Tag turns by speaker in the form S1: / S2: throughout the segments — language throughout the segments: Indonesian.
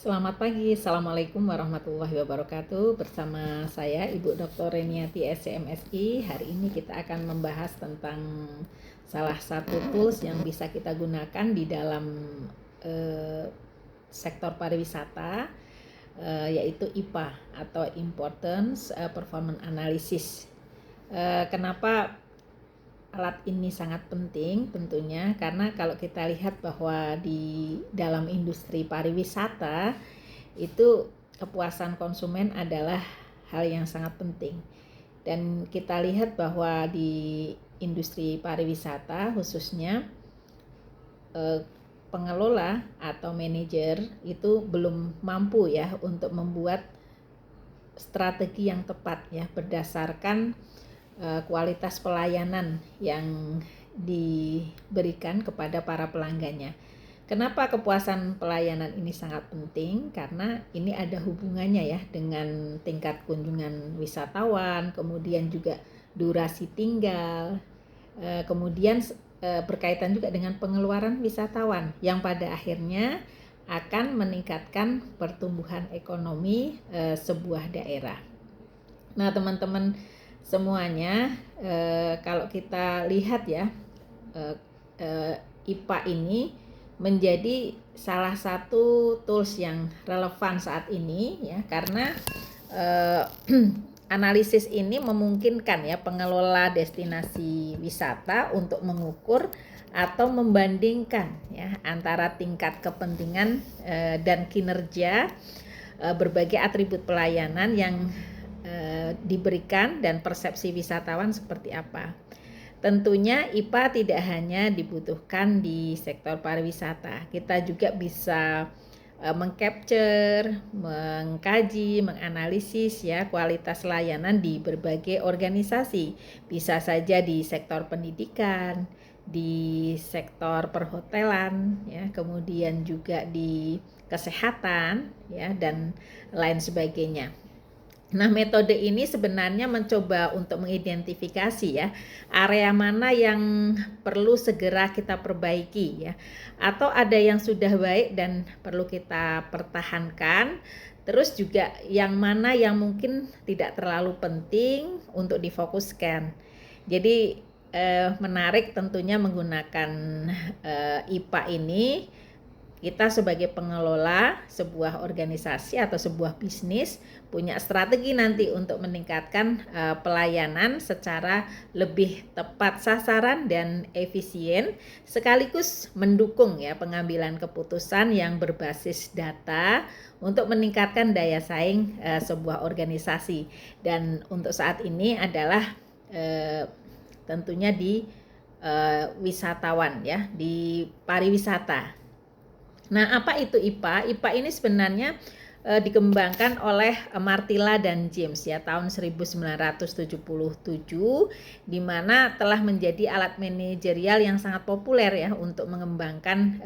S1: Selamat pagi, Assalamualaikum warahmatullahi wabarakatuh. Bersama saya Ibu Dr. Reniati SCMSI. Hari ini kita akan membahas tentang salah satu tools yang bisa kita gunakan di dalam sektor pariwisata, yaitu IPA atau Importance Performance Analysis. Kenapa alat ini sangat penting? Tentunya karena kalau kita lihat bahwa di dalam industri pariwisata itu kepuasan konsumen adalah hal yang sangat penting. Dan kita lihat bahwa di industri pariwisata khususnya pengelola atau manajer itu belum mampu ya untuk membuat strategi yang tepat ya berdasarkan kualitas pelayanan yang diberikan kepada para pelanggannya. Kenapa kepuasan pelayanan ini sangat penting? Karena ini ada hubungannya ya dengan tingkat kunjungan wisatawan, kemudian juga durasi tinggal, kemudian berkaitan juga dengan pengeluaran wisatawan yang pada akhirnya akan meningkatkan pertumbuhan ekonomi sebuah daerah. Nah, teman-teman semuanya, kalau kita lihat ya, IPA ini menjadi salah satu tools yang relevan saat ini ya, karena analisis ini memungkinkan ya pengelola destinasi wisata untuk mengukur atau membandingkan ya antara tingkat kepentingan dan kinerja berbagai atribut pelayanan yang diberikan dan persepsi wisatawan seperti apa. Tentunya IPA tidak hanya dibutuhkan di sektor pariwisata. Kita juga bisa mengcapture, mengkaji, menganalisis ya kualitas layanan di berbagai organisasi. Bisa saja di sektor pendidikan, di sektor perhotelan ya, kemudian juga di kesehatan ya dan lain sebagainya. Nah, metode ini sebenarnya mencoba untuk mengidentifikasi ya area mana yang perlu segera kita perbaiki ya, atau ada yang sudah baik dan perlu kita pertahankan. Terus juga yang mana yang mungkin tidak terlalu penting untuk difokuskan. Jadi menarik tentunya menggunakan IPA ini. Kita sebagai pengelola sebuah organisasi atau sebuah bisnis punya strategi nanti untuk meningkatkan pelayanan secara lebih tepat sasaran dan efisien, sekaligus mendukung ya pengambilan keputusan yang berbasis data untuk meningkatkan daya saing sebuah organisasi. Dan untuk saat ini adalah tentunya di wisatawan ya, di pariwisata. Nah, apa itu IPA? IPA ini sebenarnya dikembangkan oleh Martilla dan James ya tahun 1977, di mana telah menjadi alat manajerial yang sangat populer ya untuk mengembangkan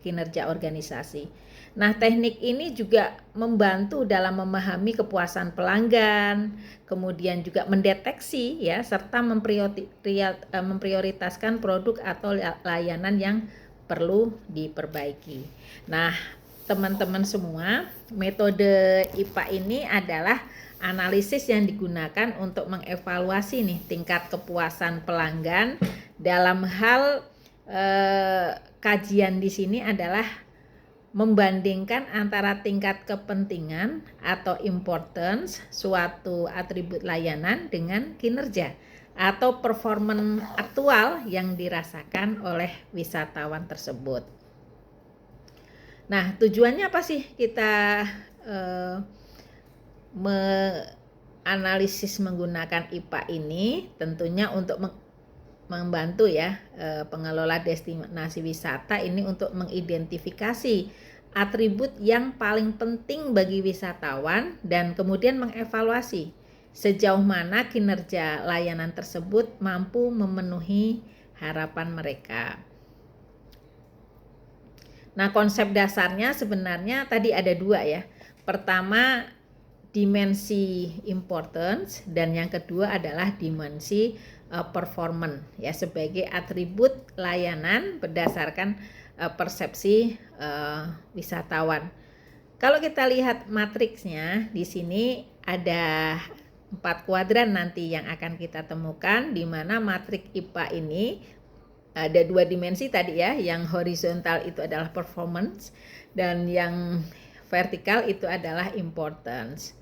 S1: kinerja organisasi. Nah, teknik ini juga membantu dalam memahami kepuasan pelanggan, kemudian juga mendeteksi ya serta memprioritaskan produk atau layanan yang perlu diperbaiki. Nah, teman-teman semua, metode IPA ini adalah analisis yang digunakan untuk mengevaluasi nih tingkat kepuasan pelanggan dalam hal kajian di sini adalah membandingkan antara tingkat kepentingan atau importance suatu atribut layanan dengan kinerja atau performan aktual yang dirasakan oleh wisatawan tersebut. Nah, tujuannya apa sih kita menganalisis menggunakan IPA ini? Tentunya untuk membantu ya pengelola destinasi wisata ini untuk mengidentifikasi atribut yang paling penting bagi wisatawan dan kemudian mengevaluasi sejauh mana kinerja layanan tersebut mampu memenuhi harapan mereka. Nah, konsep dasarnya sebenarnya tadi ada dua ya. Pertama, dimensi importance dan yang kedua adalah dimensi performance ya sebagai atribut layanan berdasarkan persepsi wisatawan. Kalau kita lihat matriksnya, di sini ada 4 kuadran nanti yang akan kita temukan, di mana matriks IPA ini ada 2 dimensi tadi ya, yang horizontal itu adalah performance dan yang vertikal itu adalah importance.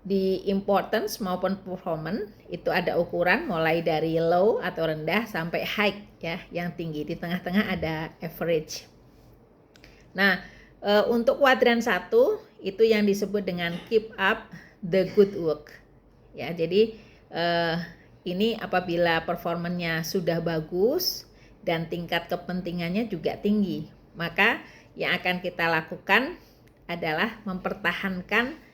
S1: Di importance maupun performance itu ada ukuran mulai dari low atau rendah sampai high ya, yang tinggi. Di tengah-tengah ada average. Nah, untuk kuadran 1 itu yang disebut dengan keep up the good work. Ya, jadi ini apabila performanya sudah bagus dan tingkat kepentingannya juga tinggi, maka yang akan kita lakukan adalah mempertahankan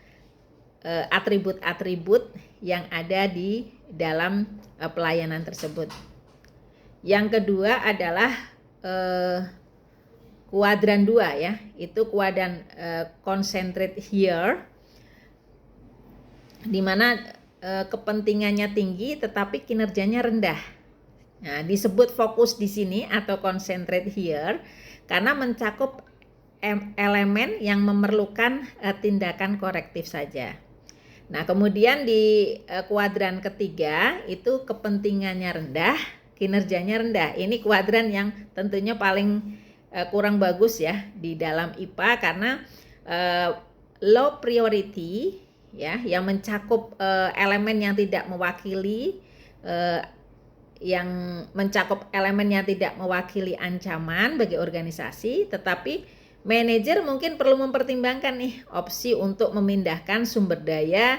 S1: atribut-atribut yang ada di dalam pelayanan tersebut. Yang kedua adalah kuadran 2 ya, itu kuadran concentrate here, di mana kepentingannya tinggi tetapi kinerjanya rendah. Nah, disebut fokus di sini atau concentrate here karena mencakup elemen yang memerlukan tindakan korektif saja. Nah, kemudian di kuadran ketiga itu kepentingannya rendah, kinerjanya rendah. Ini kuadran yang tentunya paling kurang bagus ya di dalam IPA karena low priority ya, yang mencakup elemen yang tidak mewakili ancaman bagi organisasi, tetapi manajer mungkin perlu mempertimbangkan nih opsi untuk memindahkan sumber daya